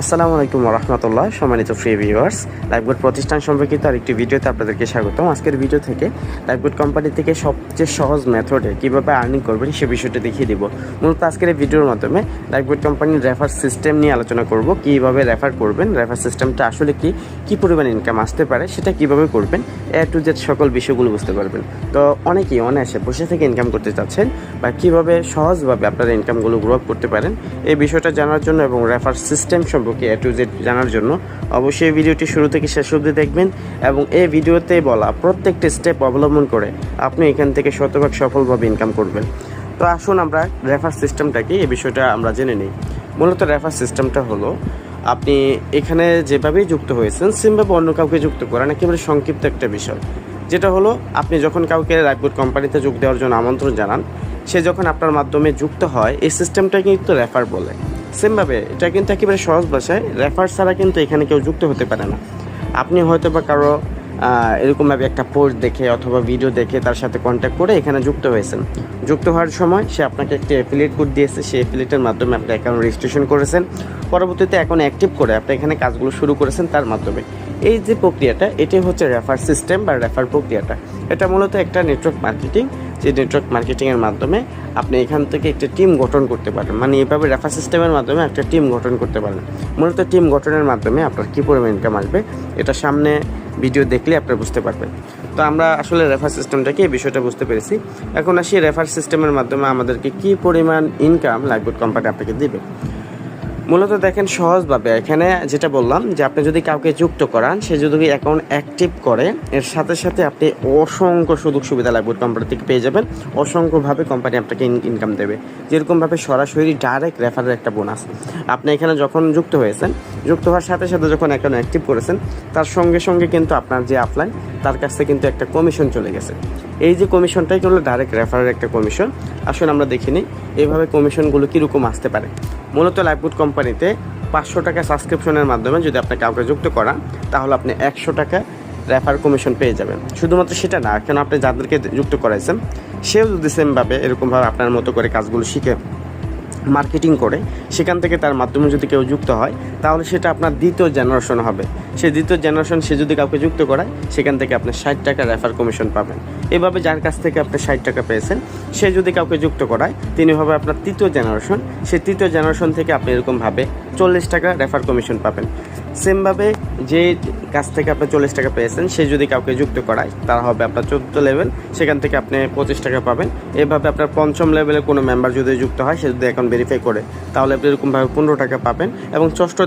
আসসালামু আলাইকুম রহমতুল্লাহ। সম্মানিত ফ্রি ভিউয়ার্স, লাইফগুড প্রতিষ্ঠান সম্পর্কিত আরেকটি ভিডিওতে আপনাদেরকে স্বাগতম। আজকের ভিডিও থেকে লাইফগুড কোম্পানি থেকে সবচেয়ে সহজ মেথডে কীভাবে আর্নিং করবেন সে বিষয়টা দেখিয়ে দিব। মূলত আজকের এই ভিডিওর মাধ্যমে লাইফগুড কোম্পানির রেফার সিস্টেম নিয়ে আলোচনা করব। কীভাবে রেফার করবেন, রেফার সিস্টেমটা আসলে কী পরিমাণ ইনকাম আসতে পারে, সেটা কীভাবে করবেন, এ টু জেড সকল বিষয়গুলো বুঝতে পারবেন। তো অনেকেই অনায়াসে বসে থেকে ইনকাম করতে চাচ্ছেন বা কীভাবে সহজভাবে আপনারা ইনকামগুলো গ্রো আপ করতে পারেন, এই বিষয়টা জানার জন্য এবং রেফার সিস্টেম সম্পর্কে এ টু জেড জানার জন্য অবশ্যই ভিডিওটি শুরু থেকে শেষ অবধি দেখবেন এবং এই ভিডিওতে বলা প্রত্যেকটি স্টেপ অবলম্বন করে আপনি এখান থেকে শতভাগ সফলভাবে ইনকাম করবেন। তো আসুন আমরা রেফার সিস্টেমটা কি, এই বিষয়টা আমরা জেনে নিই। মূলত রেফার সিস্টেমটা হলো, আপনি এখানে যেভাবেই যুক্ত হয়েছেন সেমভাবে অন্য কাউকে যুক্ত করেন। একেবারে সংক্ষিপ্ত একটা বিষয়, যেটা হলো আপনি যখন কাউকে লাইফগুড কোম্পানিতে যোগ দেওয়ার জন্য আমন্ত্রণ জানান, সে যখন আপনার মাধ্যমে যুক্ত হয়, এই সিস্টেমটা কিন্তু রেফার বলে। সেমভাবে এটা কিন্তু একেবারে সহজ ভাষায়, রেফার ছাড়া কিন্তু এখানে কেউ যুক্ত হতে পারে না। আপনি হয়তো বা কারো এরকমভাবে একটা পোস্ট দেখে অথবা ভিডিও দেখে তার সাথে কন্ট্যাক্ট করে এখানে যুক্ত হয়েছেন। যুক্ত হওয়ার সময় সে আপনাকে একটি অ্যাফিলিয়েট কোড দিয়েছে, সেই অ্যাফিলিয়েটের মাধ্যমে আপনি অ্যাকাউন্ট রেজিস্ট্রেশন করেছেন, পরবর্তীতে অ্যাকাউন্ট অ্যাক্টিভ করে আপনি এখানে কাজগুলো শুরু করেছেন তার মাধ্যমে। এই যে প্রক্রিয়াটা, এটাই হচ্ছে রেফার সিস্টেম বা রেফার প্রক্রিয়াটা। এটা মূলত একটা নেটওয়ার্ক মার্কেটিং, যে নেটওয়ার্ক মার্কেটিংয়ের মাধ্যমে আপনি এখান থেকে একটা টিম গঠন করতে পারেন। মানে এইভাবে রেফার সিস্টেমের মাধ্যমে একটা টিম গঠন করতে পারেন। মূলত টিম গঠনের মাধ্যমে আপনার কী পরিমাণ ইনকাম আসবে, এটা সামনে ভিডিও দেখলে আপনারা বুঝতে পারবেন। তো আমরা আসলে রেফার সিস্টেমটাকে এই বিষয়টা বুঝতে পেরেছি। এখন আসি রেফার সিস্টেমের মাধ্যমে আমাদেরকে কী পরিমাণ ইনকাম লাইফগুড কোম্পানি আপনাকে দেবে। মূলত দেখেন সহজভাবে, এখানে যেটা বললাম যে আপনি যদি কাউকে যুক্ত করান, সে যদি অ্যাকাউন্ট অ্যাক্টিভ করে, এর সাথে সাথে আপনি অসংখ্য সুযোগ সুবিধা লাইফগুড কোম্পানি থেকে পেয়ে যাবেন। অসংখ্যভাবে কোম্পানি আপনাকে ইনকাম দেবে, যেরকমভাবে সরাসরি ডাইরেক্ট রেফারের একটা বোনাস। আপনি এখানে যখন যুক্ত হয়েছেন, যুক্ত হওয়ার সাথে সাথে যখন অ্যাকাউন্ট অ্যাক্টিভ করেছেন, তার সঙ্গে সঙ্গে কিন্তু আপনার যে আপলাইন, তার কাছ থেকে কিন্তু একটা কমিশন চলে গেছে। এই যে কমিশনটাই হলো ডাইরেক্ট রেফারের একটা কমিশন। আসলে আমরা দেখে নিই এইভাবে কমিশনগুলো কীরকম আসতে পারে। মূলত লাইফগুড কোম্পানিতে 500 টাকা সাবস্ক্রিপশনের মাধ্যমে যদি আপনি কাউকে যুক্ত করান, তাহলে আপনি 100 টাকা রেফার কমিশন পেয়ে যাবেন। শুধুমাত্র সেটা না, কেন আপনি যাদেরকে যুক্ত করাইছেন সেও যদি সেমভাবে এরকমভাবে আপনার মতো করে কাজগুলো শিখে মার্কেটিং করে সেখান থেকে তার মাধ্যমে যদি কেউ যুক্ত হয়, তাহলে সেটা আপনার দ্বিতীয় জেনারেশন হবে। সেই দ্বিতীয় জেনারেশন সে যদি কাউকে যুক্ত করায়, সেখান থেকে আপনি 60 টাকা রেফার কমিশন পাবেন। এভাবে যার কাছ থেকে আপনি 60 টাকা পেয়েছেন, সে যদি কাউকে যুক্ত করায়, তিনি হবে আপনার তৃতীয় জেনারেশন। সেই তৃতীয় জেনারেশন থেকে আপনি এরকমভাবে 40 টাকা রেফার কমিশন পাবেন। সেমভাবে যে কাছ থেকে আপনি 40 টাকা পেয়েছেন, সে যদি কাউকে যুক্ত করায়, তারা হবে আপনার 14 লেভেল, সেখান থেকে আপনি 25 টাকা পাবেন। এভাবে আপনার 5ম লেভেলে কোনো মেম্বার যদি যুক্ত হয়, সে যদি এখন ভেরিফাই করে, তাহলে আপনি এরকমভাবে 15 টাকা পাবেন এবং 6ষ্ঠ